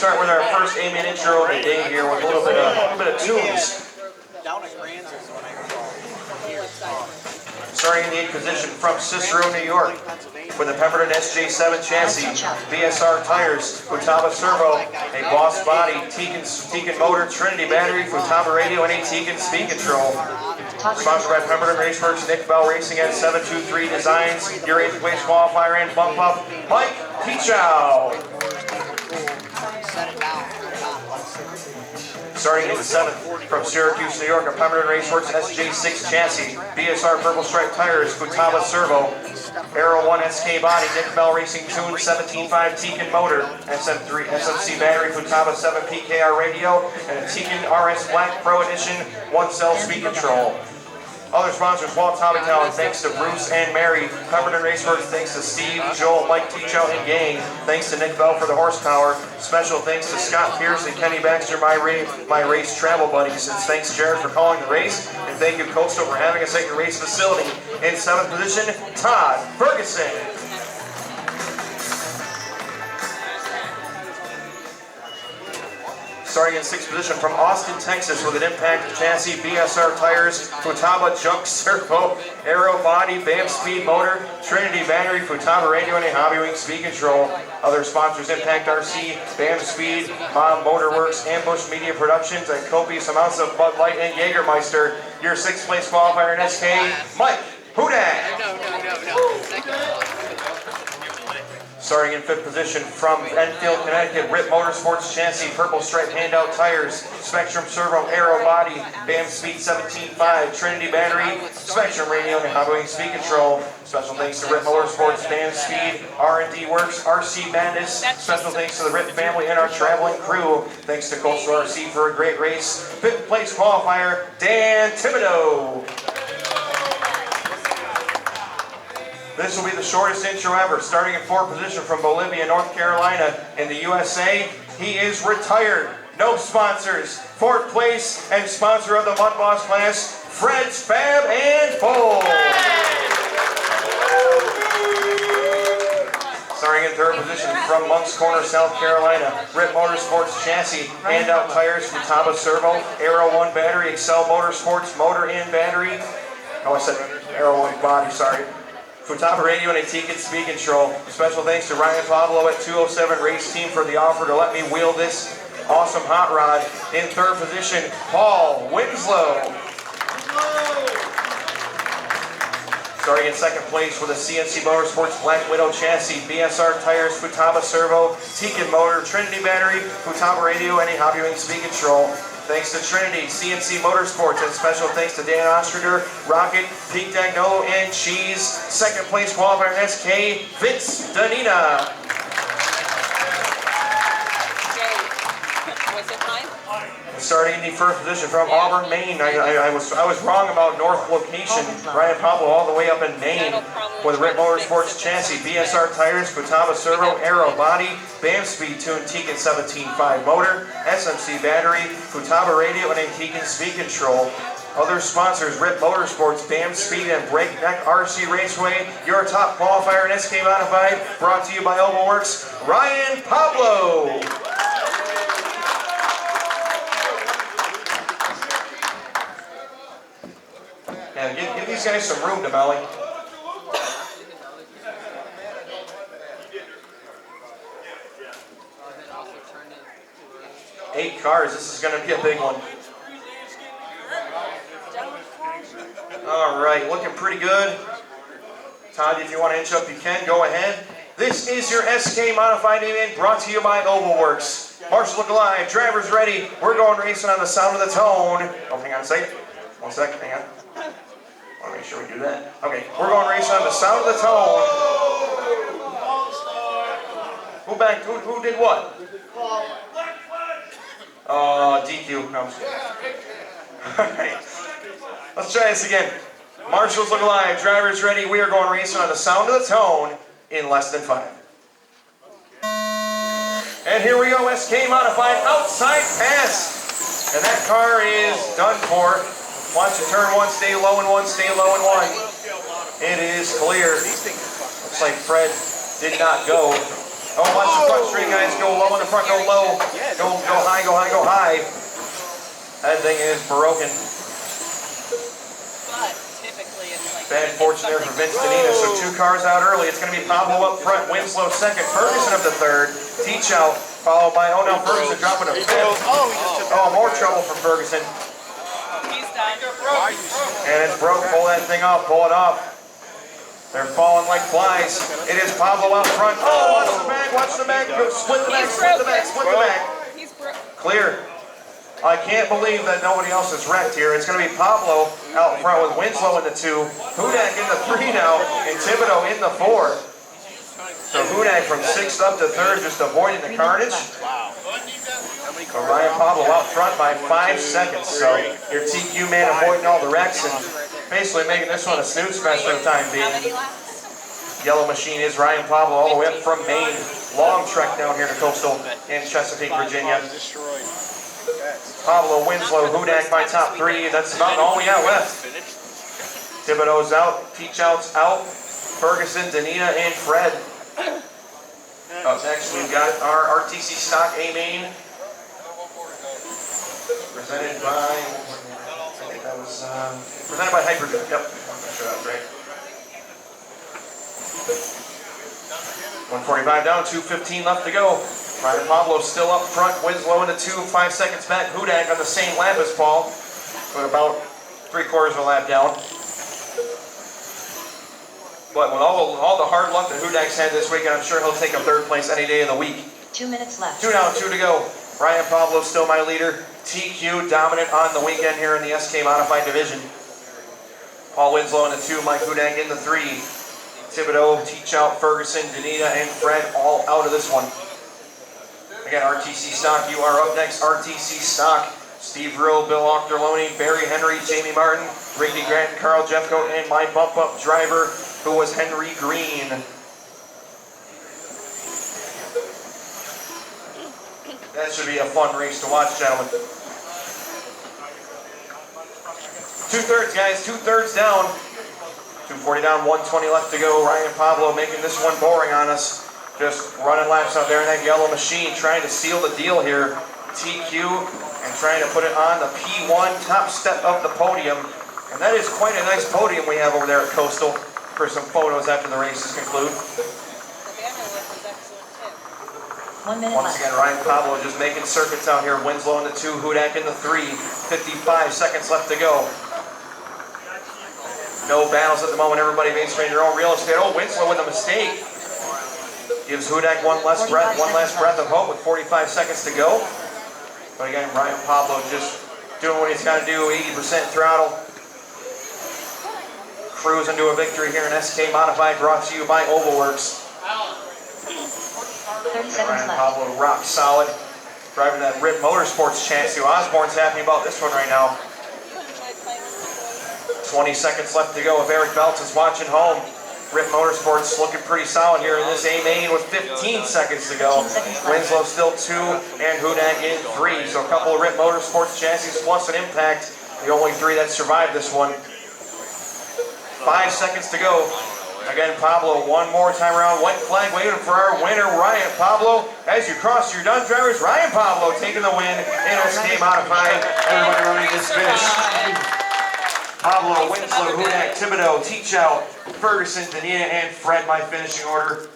start with our first aiming intro of the day here with a little bit of tunes. Starting in the 8th position from Cicero, New York, with the Pemberton SJ7 chassis, BSR tires, Futaba servo, a Boss body, Tegan motor, Trinity battery, Futaba radio, and a Tegan speed control. Sponsored by Pemberton Raceworks, Nick Bell Racing at 723 Designs, your 8th place qualifier and bump up, Mike Pichow. Starting in the 7th from Syracuse, New York, a Pemberton Raceworks SJ6 chassis, BSR purple stripe tires, Futaba servo, Aero 1 SK body, Nick Bell Racing tuned 17.5 Tegan motor, SM3 SMC battery, Futaba 7 PKR radio, and a Tegan RS Black Pro Edition 1-cell speed control. Other sponsors, Walt Town, thanks to Bruce and Mary. Pemberton Raceworks, thanks to Steve, Joel, Mike Ticho, and gang. Thanks to Nick Bell for the horsepower. Special thanks to Scott Pierce and Kenny Baxter, my race travel buddies. And thanks, Jared, for calling the race. And thank you, Coastal, for having us at your race facility. In 7th position, Todd Ferguson. Starting in 6th position from Austin, Texas, with an impact chassis, BSR tires, Futaba junk servo, Aero body, BAM speed motor, Trinity battery, Futaba radio, and a Hobbywing speed control. Other sponsors, Impact RC, BAM speed, Bob Motorworks, Ambush Media Productions, and copious amounts of Bud Light and Jägermeister. Your 6th place qualifier in SK, Mike Hudak. No. Starting in 5th position from Enfield, Connecticut, Rip Motorsports chassis, purple stripe handout tires, Spectrum servo, Aero body, BAM speed 17.5, Trinity battery, Spectrum radio, and Hobbywing speed control. Special thanks to Rip Motorsports, BAM speed, R&D Works, RC Madness. Special thanks to the Rip family and our traveling crew. Thanks to Coastal RC for a great race. 5th place qualifier, Dan Thibodeau. This will be the shortest intro ever. Starting in 4th position from Bolivia, North Carolina, in the USA, he is retired. No sponsors. 4th place and sponsor of the Mud Boss class, Fred's Fab and Fold. Starting in 3rd position from Moncks Corner, South Carolina, Rip Motorsports chassis, handout tires, Futaba servo, Aero 1 battery, Excel Motorsports motor and battery. Oh, I said Aero 1 body, sorry. Futaba radio and a Tegan speed control. Special thanks to Ryan Pablo at 207 Race Team for the offer to let me wheel this awesome hot rod. In 3rd position, Paul Winslow. Starting in 2nd place with a CNC Motorsports Black Widow chassis, BSR tires, Futaba servo, Tegan motor, Trinity battery, Futaba radio, and a Hobbywing speed control. Thanks to Trinity, CNC Motorsports, and special thanks to Dan Ostrader, Rocket, Pete Dagnolo, and Cheese. 2nd place qualifier in SK, Vince Danina. Starting in the 1st position from Auburn, Maine. I was wrong about north location. Ryan Pablo all the way up in Maine with Rip Motorsports chassis, BSR tires, Futaba servo, Aero body, BAM speed tuned Tegan 17.5 motor, SMC battery, Futaba radio, and a Tegan speed control. Other sponsors, Rip Motorsports, BAM Speed, and Breakneck RC Raceway. Your top qualifier in SK Modified, brought to you by Oval Works, Ryan Pablo. Yeah, give these guys some room, Demelli. Eight cars, this is going to be a big one. All right, looking pretty good. Todd, if you want to inch up, you can. Go ahead. This is your SK Modified event brought to you by Oval Works. Marshall, look alive. Drivers ready. We're going racing on the sound of the tone. Oh, hang on a second. 1 second, hang on. I want to make sure we do that. Okay, we're going racing on the sound of the tone. Who did what? DQ. No, I'm just kidding. All right. Let's try this again. Marshals look alive. Drivers ready. We are going racing on the sound of the tone in less than 5. And here we go. SK Modified outside pass. And that car is done for. Watch it turn 1, stay low and 1, stay low and 1. It is clear. Looks like Fred did not go. Oh, watch the front straight, guys. Go low in the front, go low. Go high, go high, go high. That thing is broken. But typically it's like... Bad fortune there for Vince Danita. So 2 cars out early. It's going to be Pablo up front, Winslow second, Ferguson up to third, Teach out, followed by, oh no, Ferguson dropping to 5th. Oh, more trouble for Ferguson. He's done. And it's broke. Pull that thing off, pull it off. They're falling like flies. It is Pablo out front. Oh, watch the back, watch the back. Split the back, split the back, split the back. He's broke. Clear. I can't believe that nobody else is wrecked here. It's going to be Pablo out front with Winslow in the 2, Hudak in the 3 now, and Thibodeau in the 4. So Hudak from 6th up to 3rd, just avoiding the carnage. So Ryan Pablo out front by 5 seconds. So your TQ man avoiding all the wrecks and basically making this one a snooze fest for the time being. Yellow machine is Ryan Pablo all the way up from Maine. Long trek down here to Coastal in Chesapeake, Virginia. Pablo, Winslow, Hudak by top 3. That's about all we got left. Thibodeau's out, Teachout's out, Ferguson, Danita, and Fred. Up next, we've got our RTC stock A-Main. Presented by, I think that was, presented by Hypergen. Yep, I'm not sure that was right. 145 down, 2:15 left to go. Ryan Pablo still up front, Winslow in the 2, 5 seconds back. Hudak on the same lap as Paul, but about 3/4 of a lap down. But with all the hard luck that Hudak's had this weekend, I'm sure he'll take a 3rd place any day of the week. 2 minutes left. 2 down, 2 to go. Ryan Pablo still my leader. TQ dominant on the weekend here in the SK Modified Division. Paul Winslow in the 2, Mike Hudak in the 3. Thibodeau, Teachout, Ferguson, Danita, and Fred all out of this one. Again, RTC stock, you are up next. RTC stock, Steve Rill, Bill Octorloni, Barry Henry, Jamie Martin, Ricky Grant, Carl Jeffcoat, and my bump-up driver, who was Henry Green. That should be a fun race to watch, gentlemen. 2/3, guys, 2/3 down. 240 down, 120 left to go. Ryan Pablo making this one boring on us. Just running laps out there in that yellow machine, trying to seal the deal here. TQ, and trying to put it on the P1 top step of the podium. And that is quite a nice podium we have over there at Coastal for some photos after the races conclude. The banner lift was excellent too. 1 minute Once left. again, Ryan Pablo just making circuits out here. Winslow in the 2, Hudak in the 3. 55 seconds left to go. No battles at the moment. Everybody basically in their own real estate. Oh, Winslow with a mistake. Gives Hudak one last breath of hope with 45 seconds to go. But again, Ryan Pablo just doing what he's got to do, 80% throttle. Cruising to a victory here in SK Modified, brought to you by Ovalworks. 30 seconds Ryan left. Pablo rock solid. Driving that RIP Motorsports chassis. Osborne's happy about this one right now. 20 seconds left to go if Eric Belts is watching home. RIP Motorsports looking pretty solid here in this A-Main with 15 seconds to go. Winslow still 2 and Hudak in 3. So a couple of RIP Motorsports chassis plus an Impact. The only 3 that survived this one. 5 seconds to go. Again, Pablo one more time around. White flag waving for our winner, Ryan Pablo. As you cross your done, drivers, Ryan Pablo taking the win in SK Modified. Everybody running this finish. Pablo, Winslow, Hudak, Thibodeau, Teachout, Ferguson, Danita, and Fred, my finishing order.